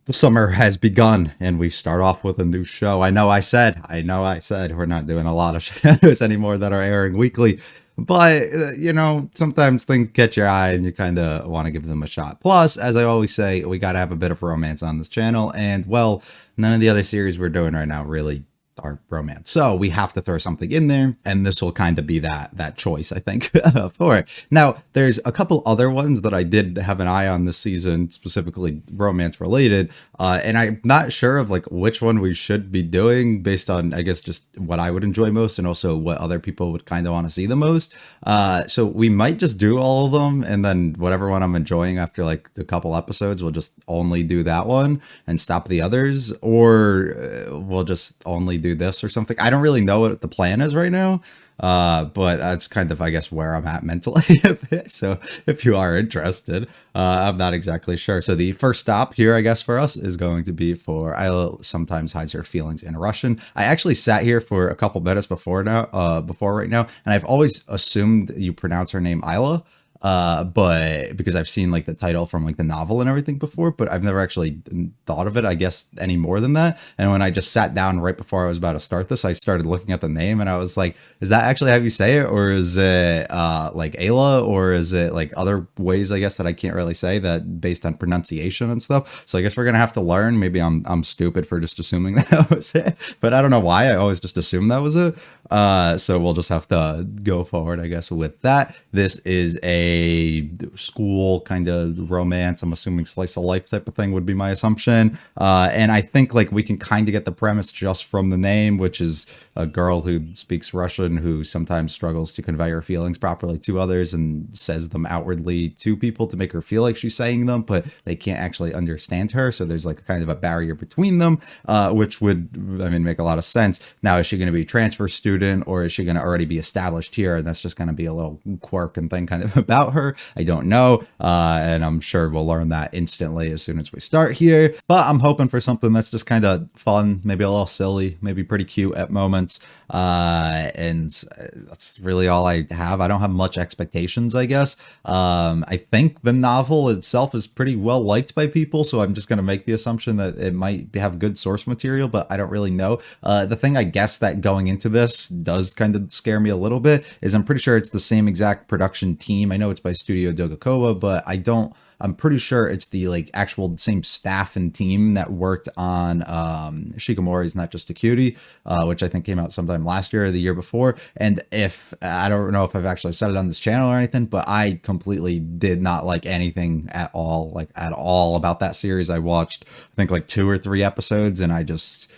The summer has begun and we start off with a new show. I know I said we're not doing a lot of shows anymore that are airing weekly, but sometimes things catch your eye and you kind of want to give them a shot. Plus, as I always say, we got to have a bit of romance on this channel, and well, none of the other series we're doing right now really are romance. So we have to throw something in there, and this will kind of be that choice, I think, for it. Now, there's a couple other ones that I did have an eye on this season, specifically romance related, and I'm not sure of like which one we should be doing based on, I guess, just what I would enjoy most and also what other people would kind of want to see the most. So we might just do all of them, and then whatever one I'm enjoying after like a couple episodes, we'll just only do that one and stop the others, or we'll just only do this or something. I don't really know what the plan is right now, but that's kind of, I guess, where I'm at mentally a bit. So if you are interested, I'm not exactly sure. So the first stop here, I guess, for us is going to be for Alya sometimes hides her feelings in Russian. I actually sat here for a couple minutes before right now, and I've always assumed you pronounce her name Isla. But because I've seen like the title from like the novel and everything before, but I've never actually thought of it, I guess, any more than that. And when I just sat down right before I was about to start this, I started looking at the name and I was like, is that actually how you say it? Or is it like Ayla? Or is it like other ways, I guess, that I can't really say that based on pronunciation and stuff? So I guess we're going to have to learn. Maybe I'm stupid for just assuming that was it, but I don't know why. I always just assumed that was it. So we'll just have to go forward, I guess, with that. This is a school kind of romance. I'm assuming slice of life type of thing would be my assumption. And I think like we can kind of get the premise just from the name, which is a girl who speaks Russian who sometimes struggles to convey her feelings properly to others and says them outwardly to people to make her feel like she's saying them, but they can't actually understand her. So there's like a kind of a barrier between them, which would, I mean, make a lot of sense. Now, is she going to be a transfer student, or is she going to already be established here? And that's just going to be a little quirk and thing kind of about her. I don't know. And I'm sure we'll learn that instantly as soon as we start here. But I'm hoping for something that's just kind of fun, maybe a little silly, maybe pretty cute at moments. And that's really all I have. I don't have much expectations, I guess. I think the novel itself is pretty well liked by people, so I'm just going to make the assumption that it might have good source material, but I don't really know. The thing I guess that going into this does kind of scare me a little bit is I'm pretty sure it's the same exact production team. I know it's by Studio Dogakowa, but I'm pretty sure it's the like actual same staff and team that worked on Shikamori's Not Just a Cutie, which I think came out sometime last year or the year before. And if I don't know if I've actually said it on this channel or anything, but I completely did not like anything at all about that series. I watched, I think, like 2 or 3 episodes, and I just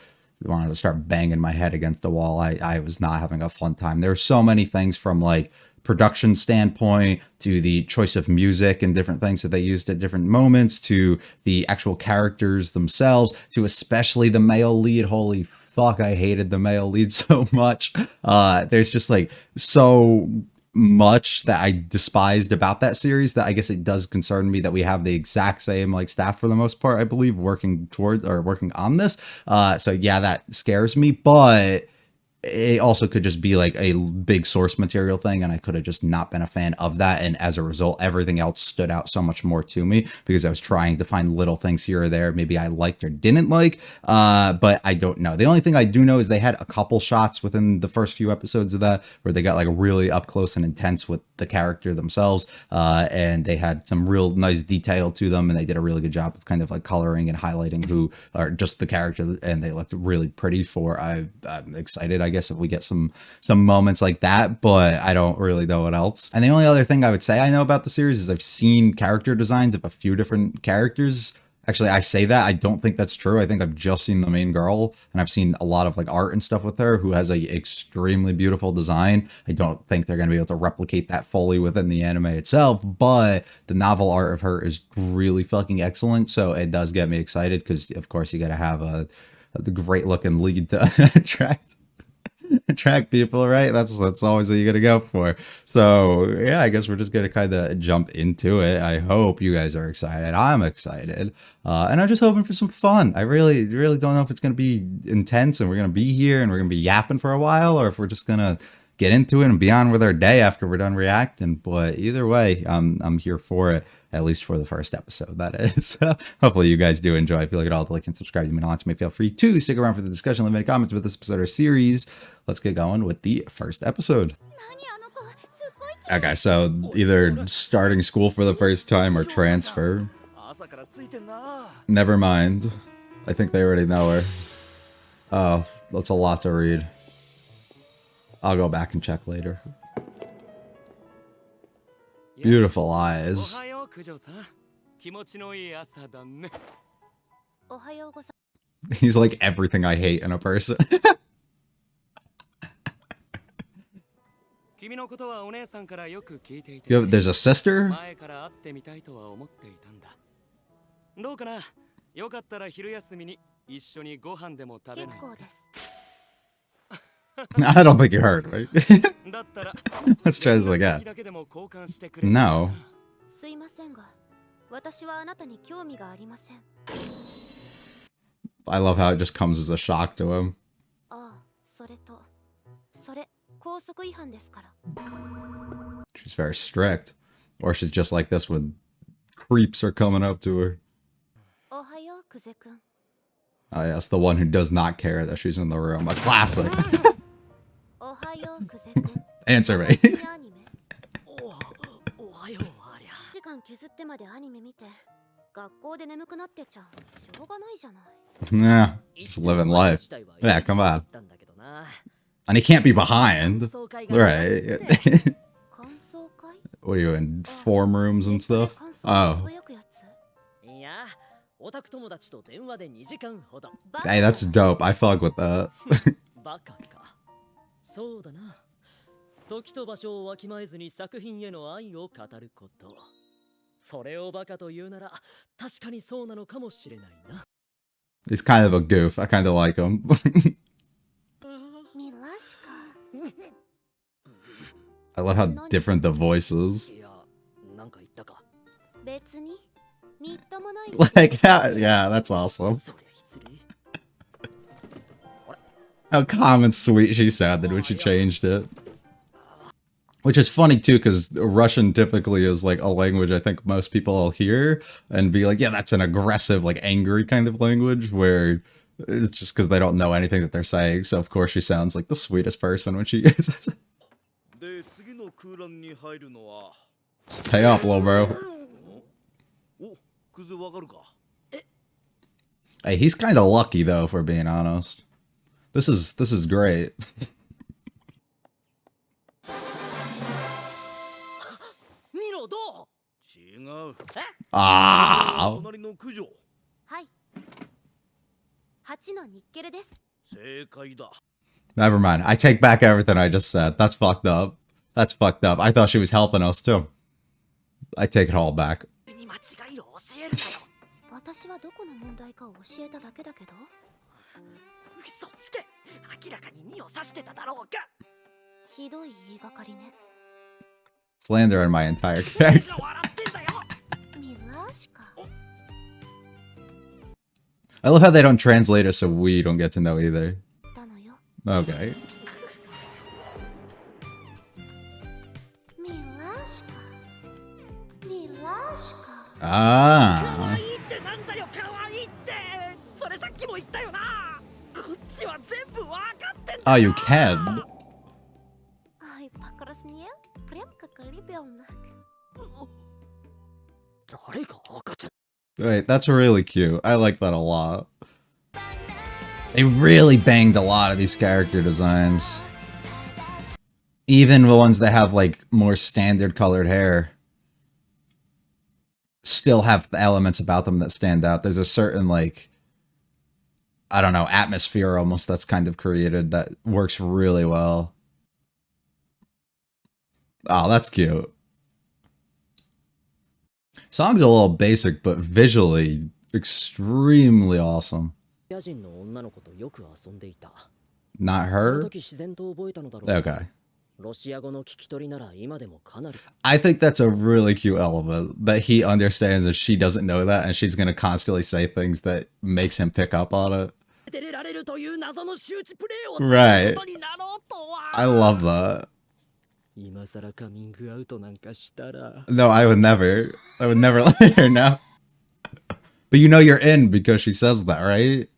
wanted to start banging my head against the wall. I was not having a fun time. There were so many things from like production standpoint to the choice of music and different things that they used at different moments to the actual characters themselves to especially the male lead. Holy fuck, I hated the male lead so much. There's just like so much that I despised about that series that I guess it does concern me that we have the exact same like staff for the most part, I believe, working on this. So yeah, that scares me, but it also could just be like a big source material thing, and I could have just not been a fan of that, and as a result everything else stood out so much more to me because I was trying to find little things here or there maybe I liked or didn't like, but I don't know. The only thing I do know is they had a couple shots within the first few episodes of that where they got like really up close and intense with the character themselves, and they had some real nice detail to them, and they did a really good job of kind of like coloring and highlighting who are just the character, and they looked really pretty for I'm excited, I guess, if we get some moments like that, but I don't really know what else. And the only other thing I would say I know about the series is I've seen character designs of a few different characters. Actually, I say that, I don't think that's true. I think I've just seen the main girl, and I've seen a lot of like art and stuff with her who has a extremely beautiful design. I don't think they're going to be able to replicate that fully within the anime itself, but the novel art of her is really fucking excellent. So it does get me excited because of course you got to have the great looking lead to attract people, right? That's always what you gotta go for. So yeah, I guess we're just gonna kind of jump into it. I hope you guys are excited. I'm excited, and I'm just hoping for some fun. I really don't know if it's gonna be intense and we're gonna be here and we're gonna be yapping for a while, or if we're just gonna get into it and be on with our day after we're done reacting. But either way, I'm here for it. At least for the first episode, that is. Hopefully you guys do enjoy. If you like all the like and subscribe, you mean a lot to me. Feel free to stick around for the discussion, leave any comments with this episode or series. Let's get going with the first episode. Okay, so either starting school for the first time or transfer. Never mind. I think they already know her. Oh, that's a lot to read. I'll go back and check later. Beautiful eyes. He's like everything I hate in a person. There's a sister? I don't think you heard, right? Let's try this again. No. I love how it just comes as a shock to him. She's very strict. Or she's just like this when creeps are coming up to her. Oh yes, the one who does not care that she's in the room. A classic. Answer me. Yeah, just living life. Yeah, come on. And he can't be behind. Right. What are you in? Form rooms and stuff? Oh. Hey, that's dope. I fuck with that. He's kind of a goof. I kind of like him. I love how different the voice is. Like, yeah, that's awesome. How calm and sweet she sounded when she changed it. Which is funny too, because Russian typically is like a language I think most people will hear and be like, yeah, that's an aggressive, like angry kind of language, where it's just because they don't know anything that they're saying. So of course she sounds like the sweetest person when she is. Stay up, little bro. Hey, he's kind of lucky though, if we're being honest. This is great. Ah. Never mind. I take back everything I just said. That's fucked up. That's fucked up. I thought she was helping us too. I take it all back. Slander on my entire character. I love how they don't translate it so we don't get to know either. Okay. Ah. Oh, you can. Wait, that's really cute. I like that a lot. They really banged a lot of these character designs. Even the ones that have like more standard colored hair still have the elements about them that stand out. There's a certain like, I don't know, atmosphere almost that's kind of created that works really well. Oh, that's cute. Song's a little basic, but visually extremely awesome. Not her? Okay. I think that's a really cute element, that he understands and she doesn't know that, and she's going to constantly say things that makes him pick up on it. Right. I love that. No, I would never. I would never let her know. But you know you're in because she says that, right?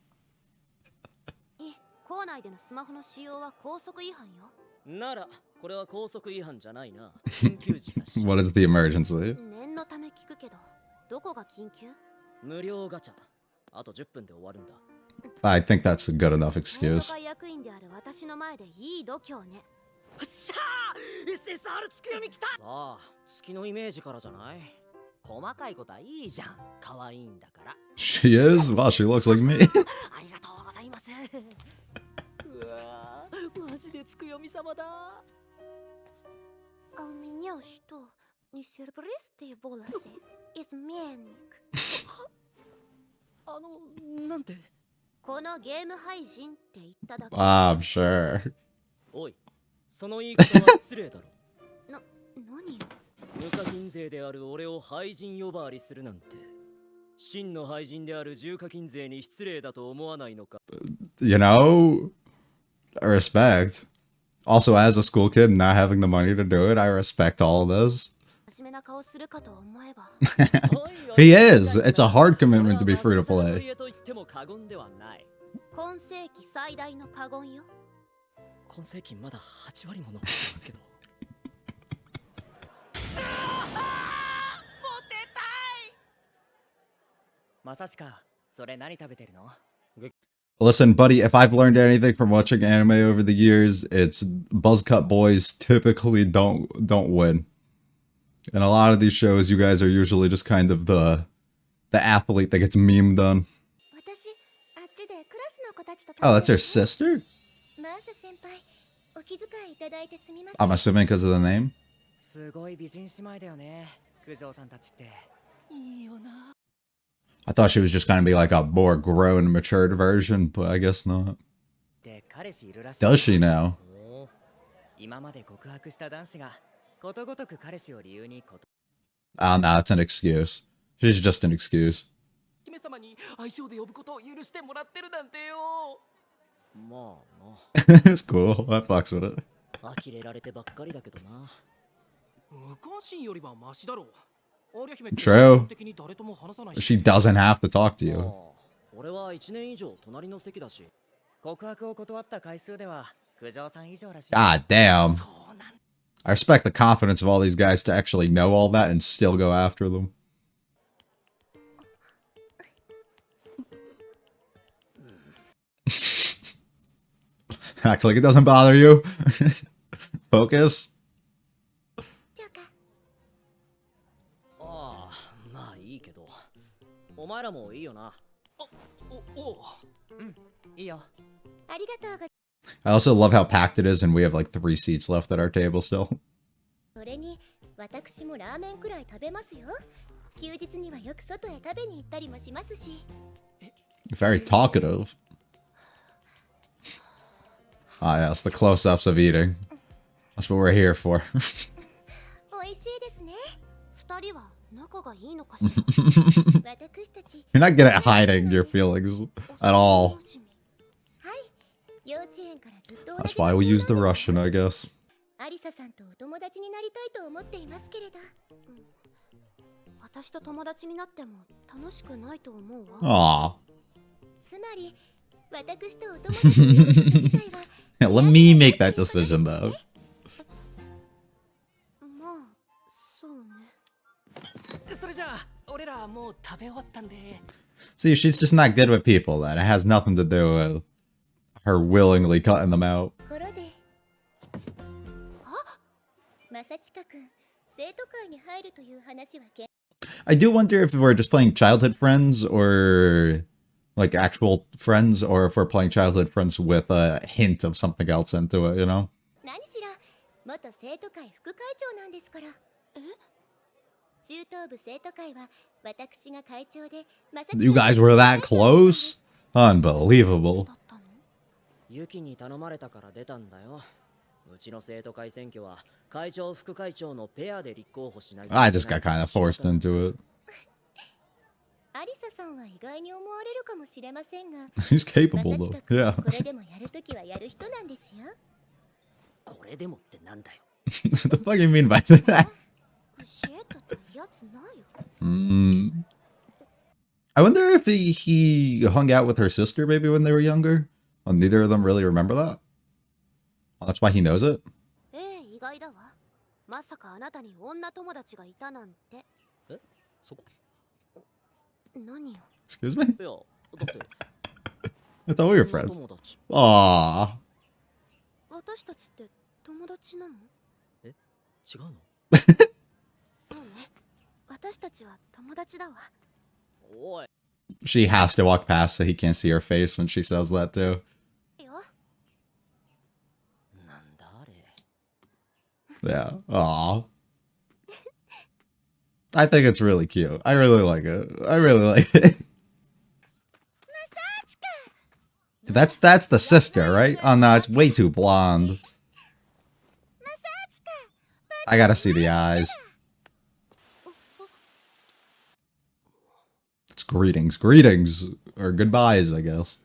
What is the emergency? I think that's a good enough excuse. She is? Wow, she looks like me. I'm sure. おい、その言い方は失礼だろ。何？無課金税である俺を廃人呼ばわりするなんて、真の廃人である重課金税に失礼だと思わないのか。You know, respect. Also, as a school kid, not having the money to do it, I respect all of this. He is. It's a hard commitment to be free to play. 今世紀まだ8割も残ってますけど。まさしか、それ何食べてるの？ Listen, buddy, if I've learned anything from watching anime over the years, it's buzzcut boys typically don't win. In a lot of these shows, you guys are usually just kind of the athlete that gets memed on. Oh, that's her sister? I'm assuming because of the name. I thought she was just gonna be like a more grown, matured version, but I guess not. Does she now? Oh, no, it's an excuse. She's just an excuse. It's cool. I fucks with it. True. She doesn't have to talk to you. God damn. I respect the confidence of all these guys to actually know all that and still go after them. Act like it doesn't bother you. Focus. I also love how packed it is and we have like 3 seats left at our table still. Very talkative. Ah, yes, the close-ups of eating. That's what we're here for. You're not good at hiding your feelings at all. That's why we use the Russian, I guess. Aww. Yeah, let me make that decision, though. See, she's just not good with people, then. It has nothing to do with her willingly cutting them out. I do wonder if we're just playing childhood friends or like actual friends, or if we're playing childhood friends with a hint of something else into it, you know? You guys were that close? Unbelievable. I just got kind of forced into it. He's capable though, yeah. What the fuck do you mean by that? 教えたってやつないよ。 I wonder if he hung out with her sister maybe when they were younger. Well, neither of them really remember that. Oh, that's why he knows it. ええ、意外だわ。まさかあなたに女友達がいたなんて。え、そこ。何よ。 Excuse me? いや、だって。I thought we were friends. 友達。Aww. 私たちって友達なの？違うの？そうね。私たちは友達だわ。おい。She has to walk past so he can't see her face when she says that too. よ。なんだあれ。 Yeah. Aww. I think it's really cute. I really like it. I really like it. That's the sister, right? Oh no, it's way too blonde. I gotta see the eyes. It's greetings, or goodbyes, I guess.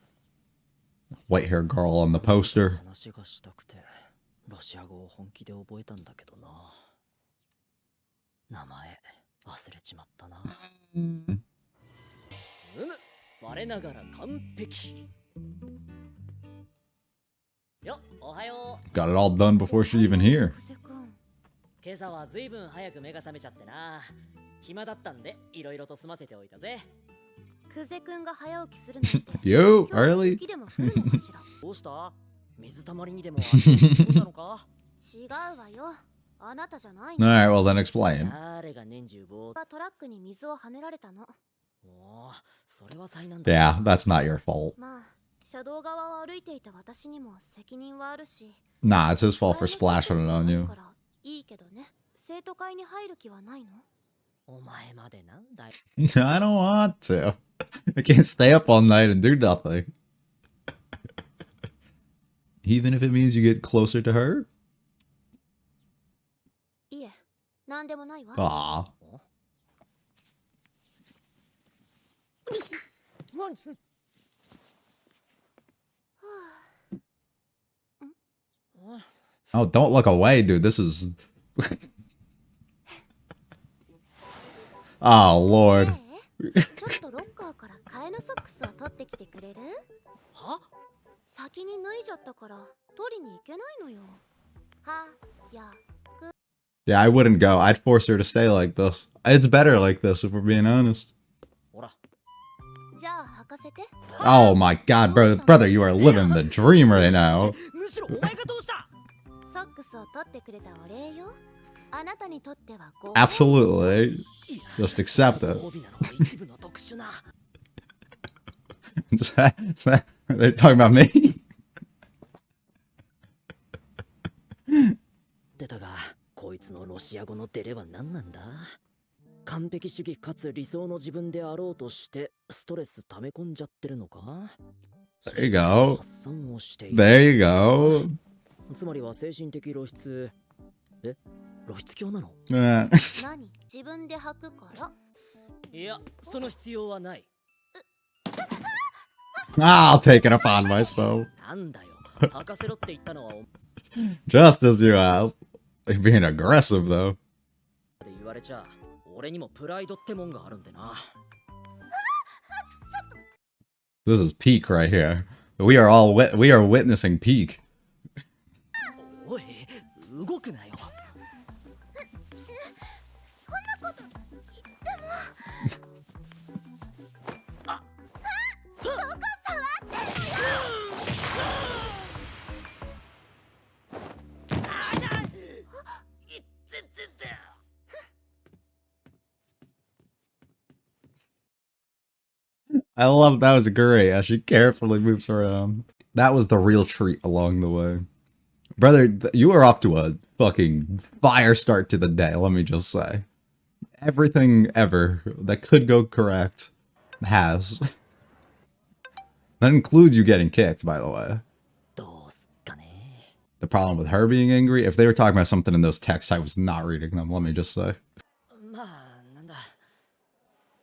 White hair girl on the poster. 話がしたくて、ロシア語を本気で覚えたんだけどな。名前忘れちまったな。我ながら完璧。よ、おはよう。 Got it all done before she even here. 久世君。今朝はずいぶん早く目が覚めちゃってな。暇だったんでいろいろと済ませておいたぜ。久世君が早起きするなんて。 You 今日は early? 雪でも降るのかしら。どうした？水たまりにでも足を突っ込んだのか？違うわよ。あなたじゃない All right, well then explain. 誰が年中棒。トラックに水を跳ねられたの。おお、それは災難だ。 Yeah, that's not your fault. まあ、車道側を歩いていた私にも責任はあるし。 Nah, it's his fault for splashing it on you. いいけどね。生徒会に入る気はないの？お前までなんだよ。 I don't want to. I can't stay up all night and do nothing. Even if it means you get closer to her? いえ、なんでもないわ。 Aw. Oh, don't look away, dude. This is... Oh, Lord. ちょっとロッカーから替えのソックスを取ってきてくれる？は？先に脱いじゃったから取りに行けないのよ。はや。 Yeah, I wouldn't go. I'd force her to stay like this. It's better like this, if we're being honest. ほら。じゃあ履かせて。 Oh my god, brother, you are living the dream right now. むしろお前がどうした？ソックスを取ってくれたお礼よ。あなたにとってはご褒美。 Absolutely. Just accept it. 褒美なのは一部の特殊な。They're talking about me? 出たが、こいつのロシア語のデレは何なんだ？完璧主義かつ理想の自分であろうとしてストレス溜め込んじゃってるのか？ There you go. 発散をしている。 There you go. つまりは精神的露出。え？露出狂なの？ Eh. 何？自分で履くから。いや、その必要はない。 I'll take it upon myself. なんだよ。履かせろって言ったのはお Just as you asked. You're being aggressive, though. って言われちゃ、俺にもプライドってもんがあるんでな。 This is peak right here. We are witnessing peak. おい、動くなよ。 I love that was great as she carefully moves around. That was the real treat along the way. Brother, you are off to a fucking fire start to the day, let me just say. Everything ever that could go correct has. That includes you getting kicked, by the way. どうすっかね。 The problem with her being angry, if they were talking about something in those texts, I was not reading them, let me just say. まあ、なんだ。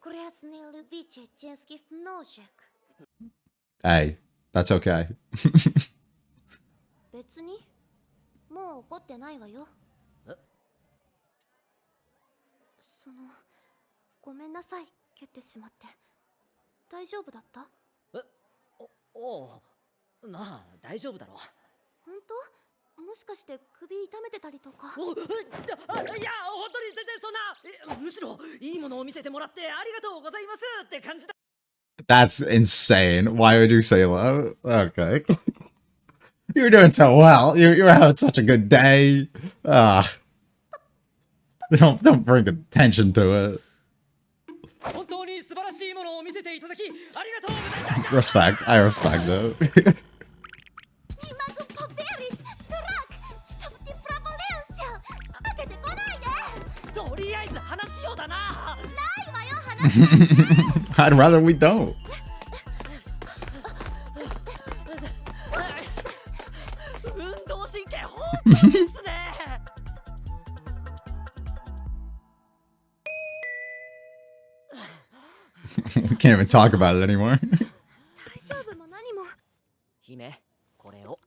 Красный любитель чешских ножек. Hey, that's okay. 別にもう怒ってないわよ。ごめんなさい、蹴ってしまって。大丈夫だった？おう、まあ大丈夫だろう。本当？もしかして首痛めてたりとか？いや、本当に全然そんな、むしろいいものを見せてもらってありがとうございますって感じだ。 That's insane. Why would you say that? Okay. You're doing so well. You're having such a good day. Don't bring attention to it. 本当に素晴らしいものを見せていただきありがとうございます。 Respect. I respect it. I'd rather we don't. We can't even talk about it anymore. 大丈夫も何も。姫、これを。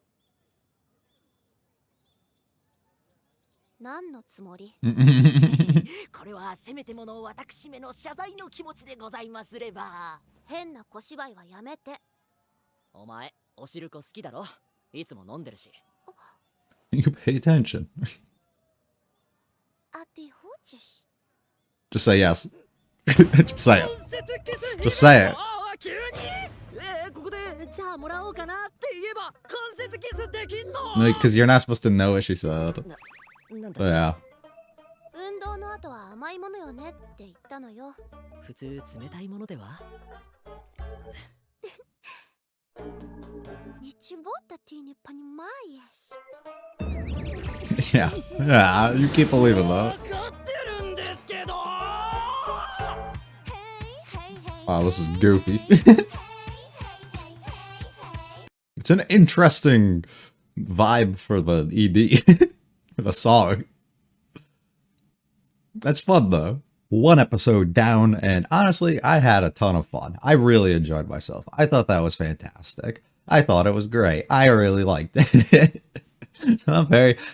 何のつもり？これはせめてもの私めの謝罪の気持ちでございますれば。変な小芝居はやめて。お前、おしるこ好きだろ？いつも飲んでるし。You pay attention. あてほちし。Just say yes. Just say it. Just say it. 急に？ここでじゃあもらおうかなって言えば関節キスできんの？ Because you're not supposed to know what she said. なんだ But yeah. 運動の後は甘いものよねって言ったのよ。普通冷たいものでは？日ぼったティーにパニマイヤし。Yeah. Yeah. You keep believing though. わかってるんですけど。Wow, this is goofy. It's an interesting vibe for the ED. For the song. That's fun though. One episode down, and honestly, I had a ton of fun. I really enjoyed myself. I thought that was fantastic. I thought it was great. I really liked it. So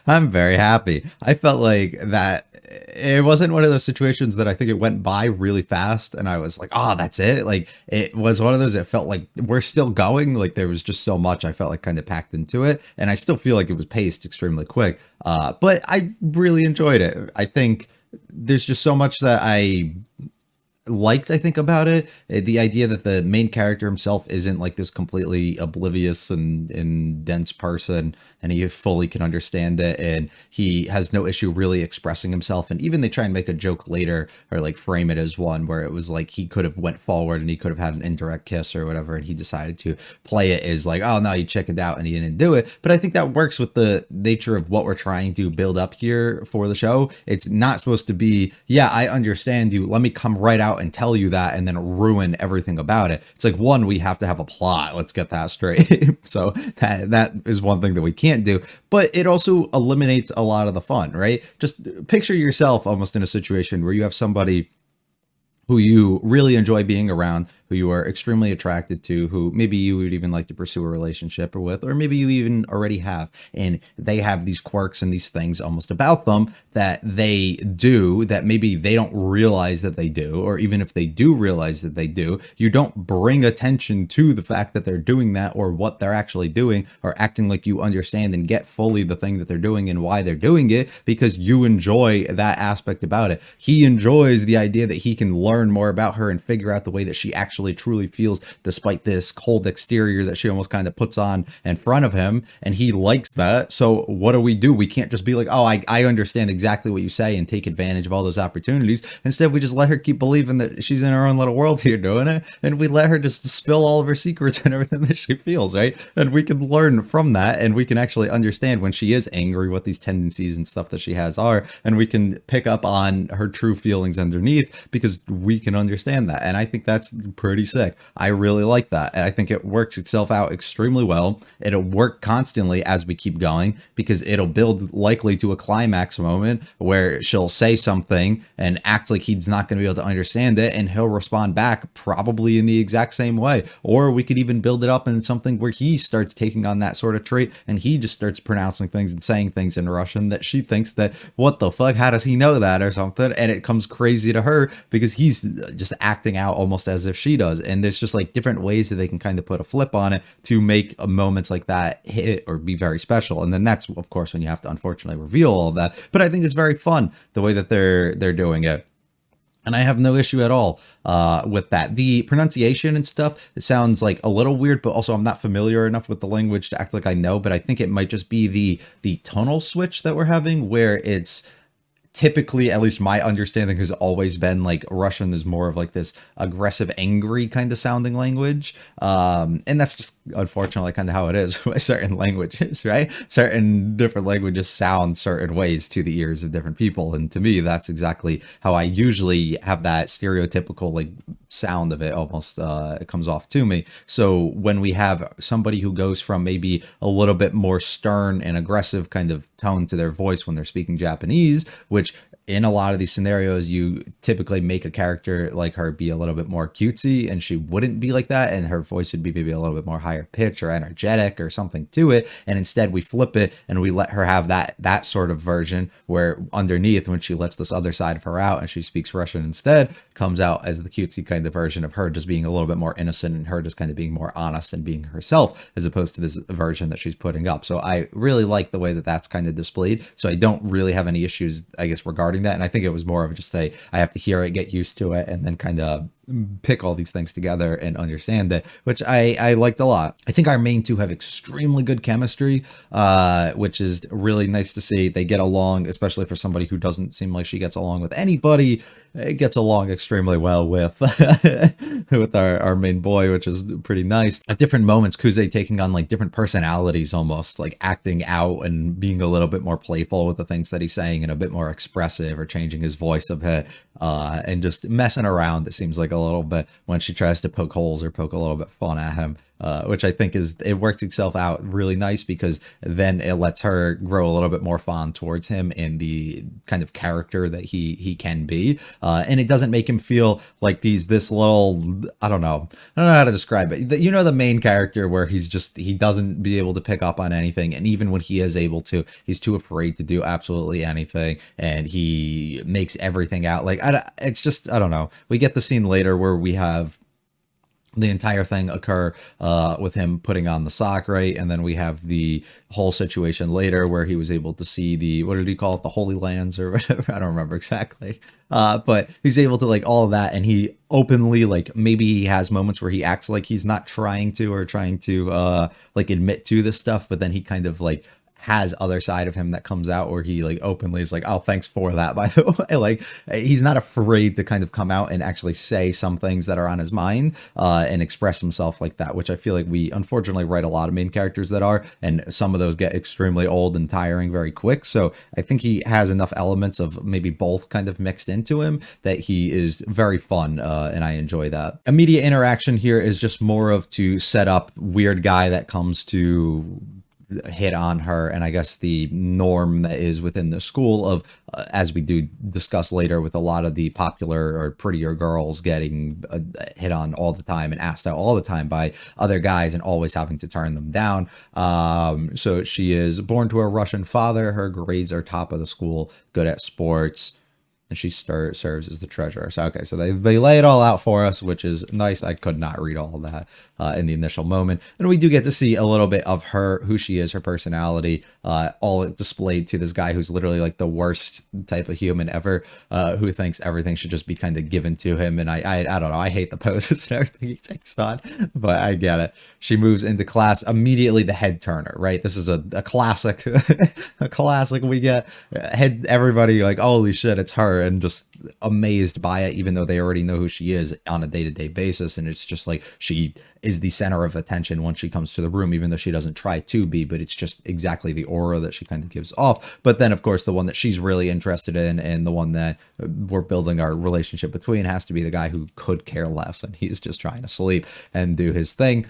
I'm very happy. I felt like that it wasn't one of those situations that I think it went by really fast and I was like, oh, that's it. Like it was one of those, it felt like we're still going. Like there was just so much I felt like kind of packed into it. And I still feel like it was paced extremely quick. But I really enjoyed it. I think there's just so much that I liked, I think, about it. The idea that the main character himself isn't like this completely oblivious and dense person, and he fully can understand it, and he has no issue really expressing himself. And even they try and make a joke later, or like frame it as one where it was like he could have went forward and he could have had an indirect kiss or whatever, and he decided to play it as like, oh no, you chickened out and he didn't do it. But I think that works with the nature of what we're trying to build up here for the show. It's not supposed to be, yeah, I understand you, let me come right out and tell you that and then ruin everything about it. It's like, one, we have to have a plot. Let's get that straight. So that is one thing that we can't do, but it also eliminates a lot of the fun, right? Just picture yourself almost in a situation where you have somebody who you really enjoy being around, who you are extremely attracted to, who maybe you would even like to pursue a relationship with, or maybe you even already have, and they have these quirks and these things almost about them that they do that maybe they don't realize that they do, or even if they do realize that they do, you don't bring attention to the fact that they're doing that or what they're actually doing, or acting like you understand and get fully the thing that they're doing and why they're doing it, because you enjoy that aspect about it. He enjoys the idea that he can learn more about her and figure out the way that she actually truly feels despite this cold exterior that she almost kind of puts on in front of him, and he likes that. So what do? We can't just be like, oh, I understand exactly what you say and take advantage of all those opportunities. Instead, we just let her keep believing that she's in her own little world here doing it, and we let her just spill all of her secrets and everything that she feels, right? And we can learn from that, and we can actually understand when she is angry what these tendencies and stuff that she has are, and we can pick up on her true feelings underneath because we can understand that. And I think that's pretty sick. I really like that. And I think it works itself out extremely well. It'll work constantly as we keep going because it'll build likely to a climax moment where she'll say something and act like he's not going to be able to understand it, and he'll respond back probably in the exact same way. Or we could even build it up in something where he starts taking on that sort of trait and he just starts pronouncing things and saying things in Russian that she thinks that, what the fuck, how does he know that, or something, and it comes crazy to her because he's just acting out almost as if she does. And there's just like different ways that they can kind of put a flip on it to make moments like that hit or be very special. And then that's of course when you have to unfortunately reveal all of that, but I think it's very fun the way that they're doing it. And I have no issue at all with that. The pronunciation and stuff, it sounds like a little weird, but also I'm not familiar enough with the language to act like I know. But I think it might just be the tonal switch that we're having, where it's typically, at least my understanding has always been like Russian is more of like this aggressive, angry kind of sounding language. And that's just unfortunately kind of how it is with certain languages, right? Certain different languages sound certain ways to the ears of different people. And to me, that's exactly how I usually have that stereotypical like sound of it almost it comes off to me. So when we have somebody who goes from maybe a little bit more stern and aggressive kind of tone to their voice when they're speaking Japanese, which in a lot of these scenarios, you typically make a character like her be a little bit more cutesy, and she wouldn't be like that. And her voice would be maybe a little bit more higher pitch or energetic or something to it. And instead we flip it and we let her have that sort of version where underneath, when she lets this other side of her out and she speaks Russian instead, comes out as the cutesy kind of version of her just being a little bit more innocent and her just kind of being more honest and being herself, as opposed to this version that she's putting up. So I really like the way that that's kind of displayed. So I don't really have any issues, I guess, regarding that. And I think it was more of just I have to hear it, get used to it, and then kind of pick all these things together and understand it, which I liked a lot. I think our main two have extremely good chemistry, which is really nice to see. They get along, especially for somebody who doesn't seem like she gets along with anybody. It gets along extremely well with with our main boy, which is pretty nice. At different moments, Kuze taking on like different personalities, almost like acting out and being a little bit more playful with the things that he's saying and a bit more expressive, or changing his voice a bit, and just messing around, it seems like, a little bit when she tries to poke holes or poke a little bit fun at him. Which I think it works itself out really nice, because then it lets her grow a little bit more fond towards him in the kind of character that he can be. And it doesn't make him feel like he's this little, I don't know how to describe it. You know, the main character where he doesn't be able to pick up on anything. And even when he is able to, he's too afraid to do absolutely anything. And he makes everything out like, it's just, I don't know. We get the scene later where we have the entire thing occur with him putting on the sock, right? And then we have the whole situation later where he was able to see what did he call it? The Holy Lands or whatever. I don't remember exactly. But he's able to like all of that. And he openly, like, maybe he has moments where he acts like he's not trying to like admit to this stuff. But then he kind of like has other side of him that comes out where he like openly is like, oh, thanks for that, by the way. Like, he's not afraid to kind of come out and actually say some things that are on his mind and express himself like that, which I feel like we unfortunately write a lot of main characters that are, and some of those get extremely old and tiring very quick. So I think he has enough elements of maybe both kind of mixed into him that he is very fun, and I enjoy that. Immediate interaction here is just more of to set up weird guy that comes to hit on her, and I guess the norm that is within the school of as we do discuss later, with a lot of the popular or prettier girls getting hit on all the time and asked out all the time by other guys and always having to turn them down. So she is born to a Russian father. Her grades are top of the school, good at sports, and she serves as the treasurer. So okay, so they lay it all out for us, which is nice. I could not read all of that in the initial moment, and we do get to see a little bit of her, who she is, her personality, all displayed to this guy who's literally like the worst type of human ever, who thinks everything should just be kind of given to him. And I don't know, I hate the poses and everything he takes on, but I get it. She moves into class immediately, the head turner, right? This is a classic, a classic. We get everybody like, holy shit, it's her. and just amazed by it, even though they already know who she is on a day-to-day basis. And it's just like she is the center of attention once she comes to the room, even though she doesn't try to be, but it's just exactly the aura that she kind of gives off. But then, of course, the one that she's really interested in and the one that we're building our relationship between has to be the guy who could care less, and he's just trying to sleep and do his thing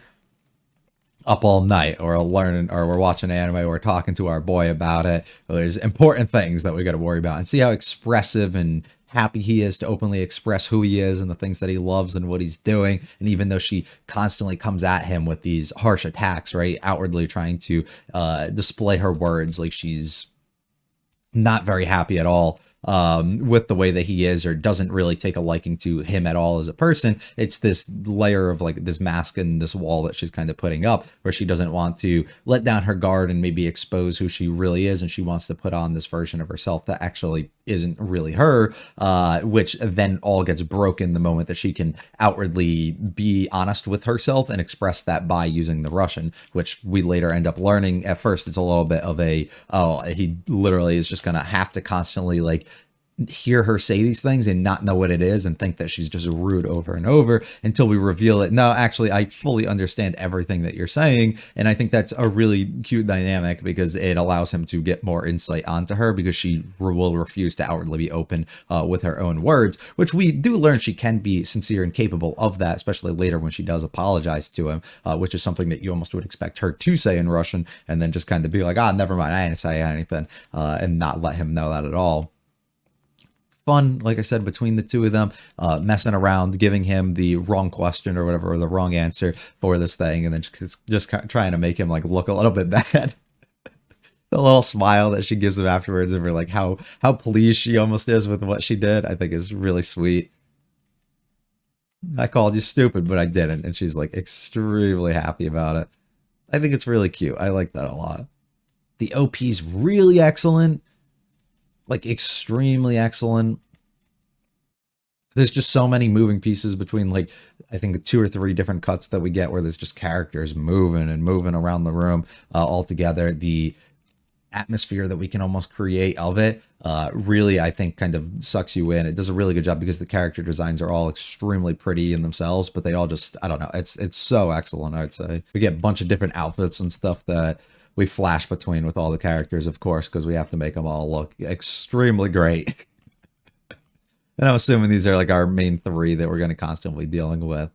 up all night, or learning, or we're watching anime, or we're talking to our boy about it. There's important things that we got to worry about, and see how expressive and happy he is to openly express who he is and the things that he loves and what he's doing. And even though she constantly comes at him with these harsh attacks, right, outwardly trying to display her words, like she's not very happy at all with the way that he is, or doesn't really take a liking to him at all as a person. It's this layer of like this mask and this wall that she's kind of putting up, where she doesn't want to let down her guard and maybe expose who she really is, and she wants to put on this version of herself that actually isn't really her, which then all gets broken the moment that she can outwardly be honest with herself and express that by using the Russian, which we later end up learning. At first it's a little bit of a, oh, he literally is just gonna have to constantly like hear her say these things and not know what it is and think that she's just rude over and over, until we reveal it. No, actually, I fully understand everything that you're saying. And I think that's a really cute dynamic, because it allows him to get more insight onto her, because she will refuse to outwardly be open with her own words, which we do learn she can be sincere and capable of that, especially later when she does apologize to him, which is something that you almost would expect her to say in Russian, and then just kind of be like, ah, never mind, I didn't say anything, and not let him know that at all. Fun, like I said, between the two of them, messing around, giving him the wrong question or whatever, or the wrong answer for this thing, and then just trying to make him like look a little bit bad. The little smile that she gives him afterwards over like how pleased she almost is with what she did, I think is really sweet. I called you stupid, but I didn't, and she's like extremely happy about it. I think it's really cute. I like that a lot. The OP's really excellent. Like extremely excellent. There's just so many moving pieces between like, I think 2 or 3 different cuts that we get where there's just characters moving and moving around the room all together. The atmosphere that we can almost create of it really, I think, kind of sucks you in. It does a really good job because the character designs are all extremely pretty in themselves, but they all just, I don't know, it's so excellent. I'd say we get a bunch of different outfits and stuff that we flash between with all the characters, of course, because we have to make them all look extremely great. And I'm assuming these are like our main 3 that we're going to constantly be dealing with.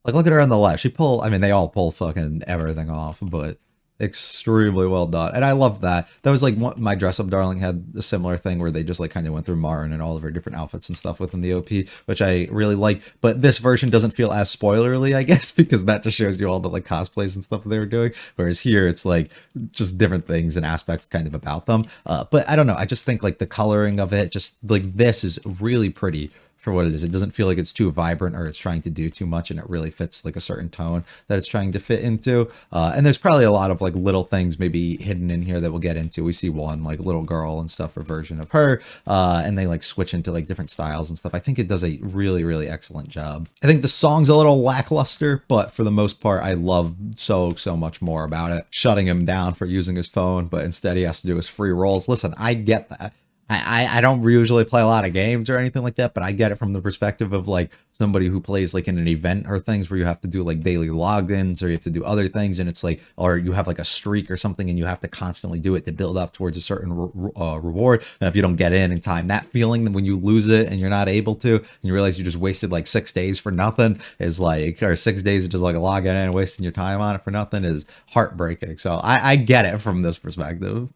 Like, look at her on the left. I mean, they all pull fucking everything off, but extremely well done. And I love that. That was like my Dress Up Darling had a similar thing where they just like kind of went through Marin and all of her different outfits and stuff within the OP, which I really like. But this version doesn't feel as spoilerly, I guess, because that just shows you all the like cosplays and stuff that they were doing. Whereas here it's like just different things and aspects kind of about them. But I don't know. I just think like the coloring of it, just like this is really pretty for what it is. It doesn't feel like it's too vibrant or it's trying to do too much, and it really fits like a certain tone that it's trying to fit into. And there's probably a lot of like little things maybe hidden in here that we'll get into. We see one like little girl and stuff, or version of her, and they like switch into like different styles and stuff. I think it does a really, really excellent job. I think the song's a little lackluster, but for the most part, I love so much more about it. Shutting him down for using his phone, but instead he has to do his free rolls. Listen, I get that. I don't usually play a lot of games or anything like that, but I get it from the perspective of like somebody who plays like in an event or things where you have to do like daily logins, or you have to do other things, and it's like, or you have like a streak or something and you have to constantly do it to build up towards a certain reward. And if you don't get in time, that feeling that when you lose it and you're not able to, and you realize you just wasted like 6 days for nothing, is like, or 6 days of just like logging in and wasting your time on it for nothing, is heartbreaking. So I get it from this perspective.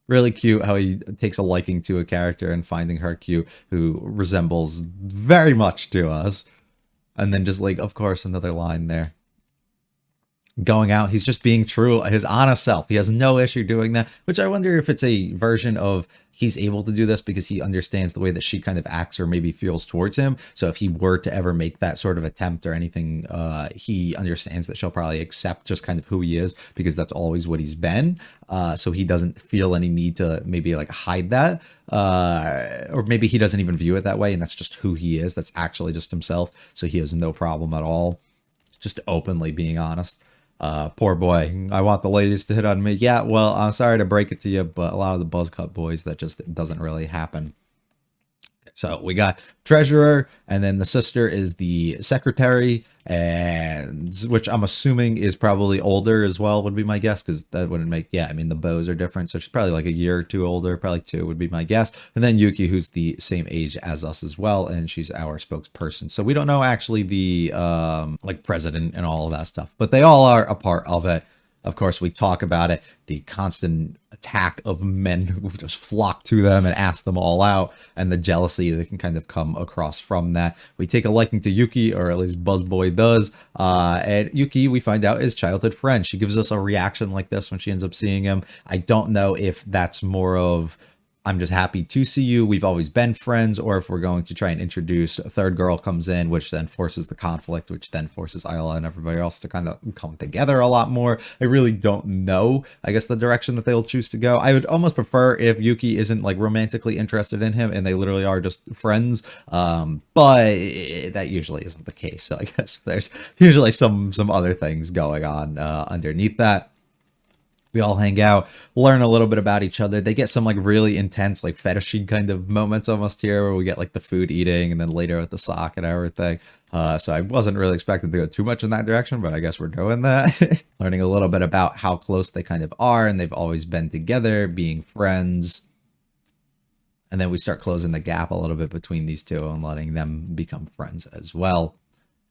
Really cute how he takes a liking to a character and finding her cute, who resembles very much to us. And then just like, of course, another line there. Going out, he's just being true, his honest self. He has no issue doing that, which I wonder if it's a version of he's able to do this because he understands the way that she kind of acts or maybe feels towards him. So if he were to ever make that sort of attempt or anything, he understands that she'll probably accept just kind of who he is, because that's always what he's been. So he doesn't feel any need to maybe like hide that, or maybe he doesn't even view it that way, and that's just who he is. That's actually just himself. So he has no problem at all just openly being honest. Poor boy. I want the ladies to hit on me. Yeah, well, I'm sorry to break it to you, but a lot of the buzz cut boys, that just doesn't really happen. So we got treasurer, and then the sister is the secretary, and which I'm assuming is probably older as well, would be my guess, because that wouldn't make, yeah, I mean, the bows are different, so she's probably like a year or two older, probably 2 would be my guess. And then Yuki, who's the same age as us as well, and she's our spokesperson. So we don't know actually the like president and all of that stuff, but they all are a part of it. Of course, we talk about it, the constant attack of men who just flock to them and ask them all out, and the jealousy that can kind of come across from that. We take a liking to Yuki, or at least Buzzboy does, and Yuki, we find out, is childhood friend. She gives us a reaction like this when she ends up seeing him. I don't know if that's more of, I'm just happy to see you, we've always been friends, or if we're going to try and introduce a third girl comes in, which then forces the conflict, which then forces Ayla and everybody else to kind of come together a lot more. I really don't know, I guess, the direction that they'll choose to go. I would almost prefer if Yuki isn't like romantically interested in him and they literally are just friends, but that usually isn't the case. So I guess there's usually some other things going on underneath that. We all hang out, learn a little bit about each other. They get some like really intense, like fetishy kind of moments almost here, where we get like the food eating, and then later with the sock and everything. So I wasn't really expecting to go too much in that direction, but I guess we're doing that. Learning a little bit about how close they kind of are, and they've always been together, being friends. And then we start closing the gap a little bit between these two and letting them become friends as well.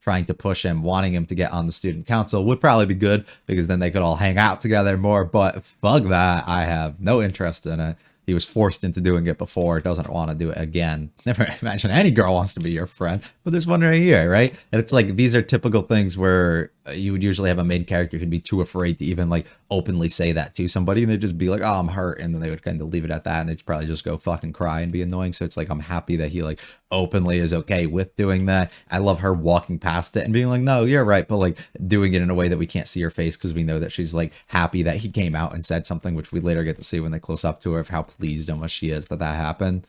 Trying to push him, wanting him to get on the student council would probably be good, because then they could all hang out together more, but fuck that. I have no interest in it. He was forced into doing it before, doesn't want to do it again. Never imagine any girl wants to be your friend, but there's one right here, right? And it's like, these are typical things where you would usually have a main character who'd be too afraid to even like openly say that to somebody, and they'd just be like, oh, I'm hurt, and then they would kind of leave it at that, and they'd probably just go fucking cry and be annoying. So it's like, I'm happy that he like openly is okay with doing that. I love her walking past it and being like, no, you're right, but like doing it in a way that we can't see her face, because we know that she's like happy that he came out and said something, which we later get to see when they close up to her, of how pleased and much she is that that happened.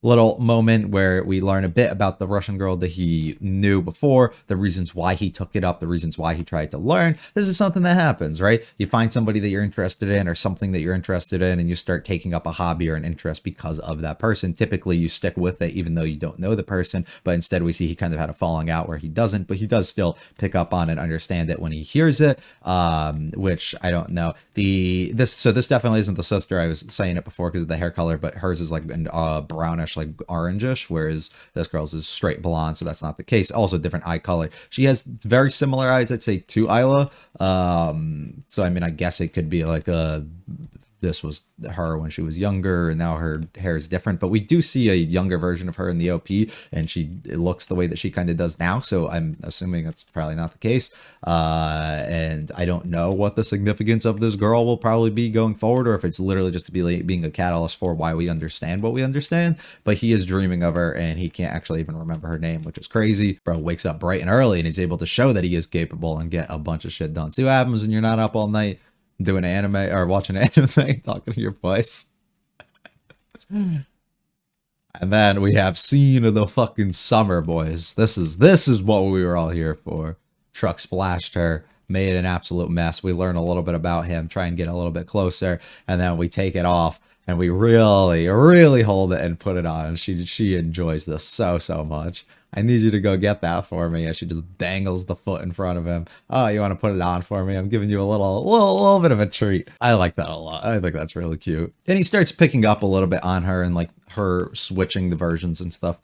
Little moment where we learn a bit about the Russian girl that he knew before, the reasons why he took it up, the reasons why he tried to learn. This is something that happens, right? You find somebody that you're interested in, or something that you're interested in, and you start taking up a hobby or an interest because of that person. Typically you stick with it even though you don't know the person, but instead we see he kind of had a falling out where he doesn't, but he does still pick up on and understand it when he hears it, which I don't know. This definitely isn't the sister. I was saying it before because of the hair color, but hers is like brownish, like orangish, whereas this girl's is straight blonde, so that's not the case. Also different eye color. She has very similar eyes, I'd say, to Ayla. So I mean, I guess it could be like this was her when she was younger, and now her hair is different. But we do see a younger version of her in the OP, and it looks the way that she kind of does now. So I'm assuming that's probably not the case. And I don't know what the significance of this girl will probably be going forward, or if it's literally just to be like being a catalyst for why we understand what we understand. But he is dreaming of her, and he can't actually even remember her name, which is crazy. Bro wakes up bright and early, and he's able to show that he is capable and get a bunch of shit done. See what happens when you're not up all night doing anime or watching anime, talking to your voice. And then we have scene of the fucking summer, boys. This is what we were all here for. Truck splashed her, made an absolute mess. We learn a little bit about him, try and get a little bit closer, and then we take it off, and we really, really hold it and put it on. She enjoys this so much. I need you to go get that for me. As she just dangles the foot in front of him. Oh, you want to put it on for me? I'm giving you a little bit of a treat. I like that a lot. I think that's really cute. And he starts picking up a little bit on her, and like her switching the versions and stuff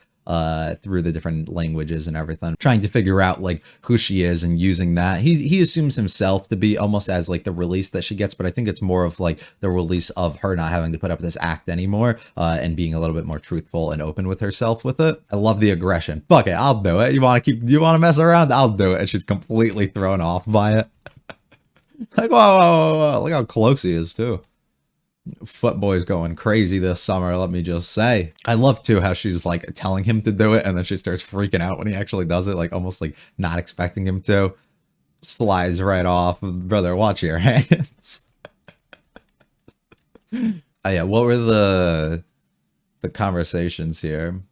through the different languages and everything, trying to figure out like who she is and using that. He assumes himself to be almost as like the release that she gets, but I think it's more of like the release of her not having to put up this act anymore, and being a little bit more truthful and open with herself with it. I love the aggression. Fuck it, I'll do it. You want to mess around? I'll do it. And she's completely thrown off by it. Like, whoa, look how close he is too. Footboy's going crazy this summer, let me just say. I love too how she's like telling him to do it, and then she starts freaking out when he actually does it, like almost like not expecting him to. Slides right off. Brother, watch your hands. Oh yeah, what were the conversations here?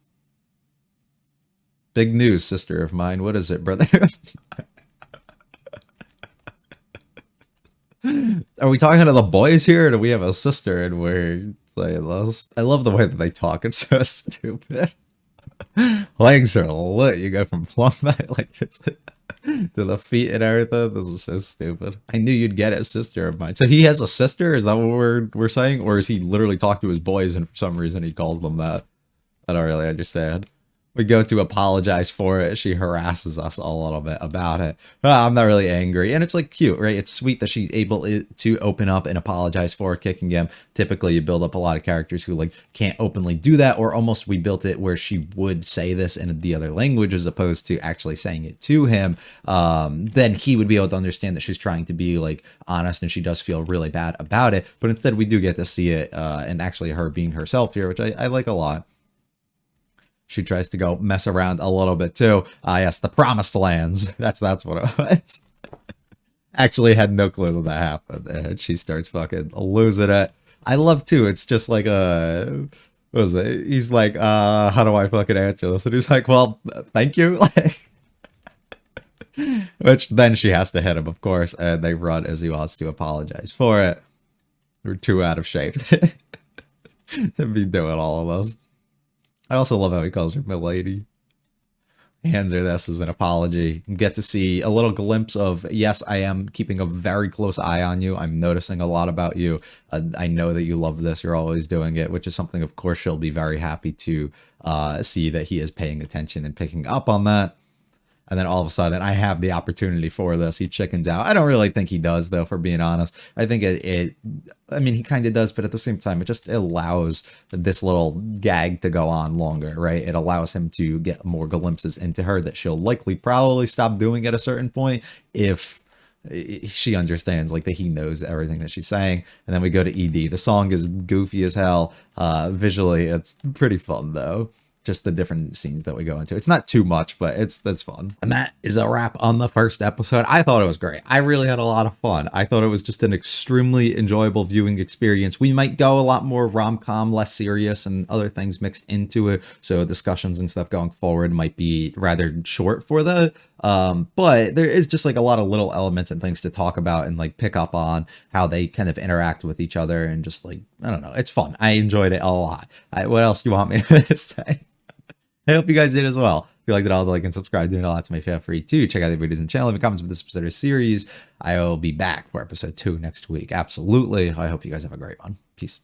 Big news, sister of mine. What is it, brother? Are we talking to the boys here, or do we have a sister and we're saying this. I love the way that they talk. It's so stupid. Legs are lit. You go from one night like this to the feet and everything. This is so stupid. I knew you'd get it, sister of mine. So he has a sister? Is that what we're saying? Or is he literally talk to his boys and for some reason he calls them that? I don't really understand. We go to apologize for it. She harasses us a little bit about it. I'm not really angry. And it's like cute, right? It's sweet that she's able to open up and apologize for kicking him. Typically, you build up a lot of characters who like can't openly do that, or almost we built it where she would say this in the other language as opposed to actually saying it to him. Then he would be able to understand that she's trying to be like honest and she does feel really bad about it. But instead, we do get to see it and actually her being herself here, which I like a lot. She tries to go mess around a little bit too. Yes, the promised lands. That's what it was. Actually had no clue that happened. And she starts fucking losing it. I love too. It's just like what was it? He's like, how do I fucking answer this? And he's like, well, thank you. Like, which then she has to hit him, of course, and they run as he wants to apologize for it. We're too out of shape to be doing all of this. I also love how he calls her milady. Hands her this as an apology. You get to see a little glimpse of, yes, I am keeping a very close eye on you. I'm noticing a lot about you. I know that you love this. You're always doing it, which is something, of course, she'll be very happy to see that he is paying attention and picking up on that. And then all of a sudden, I have the opportunity for this. He chickens out. I don't really think he does, though, for being honest. I think I mean, he kind of does, but at the same time, it just allows this little gag to go on longer, right? It allows him to get more glimpses into her that she'll likely probably stop doing at a certain point if she understands, like, that he knows everything that she's saying. And then we go to ED. The song is goofy as hell. Visually, it's pretty fun, though. Just the different scenes that we go into. It's not too much, but that's fun. And that is a wrap on the first episode. I thought it was great. I really had a lot of fun. I thought it was just an extremely enjoyable viewing experience. We might go a lot more rom-com, less serious, and other things mixed into it. So discussions and stuff going forward might be rather short for that. But there is just like a lot of little elements and things to talk about and like pick up on how they kind of interact with each other and just like, I don't know. It's fun. I enjoyed it a lot. What else do you want me to say? I hope you guys did as well. If you liked it all, like and subscribe, doing a lot to me. Feel free to check out the videos and channel, leave comments with this episode of series. I will be back for episode 2 next week. Absolutely. I hope you guys have a great one. Peace.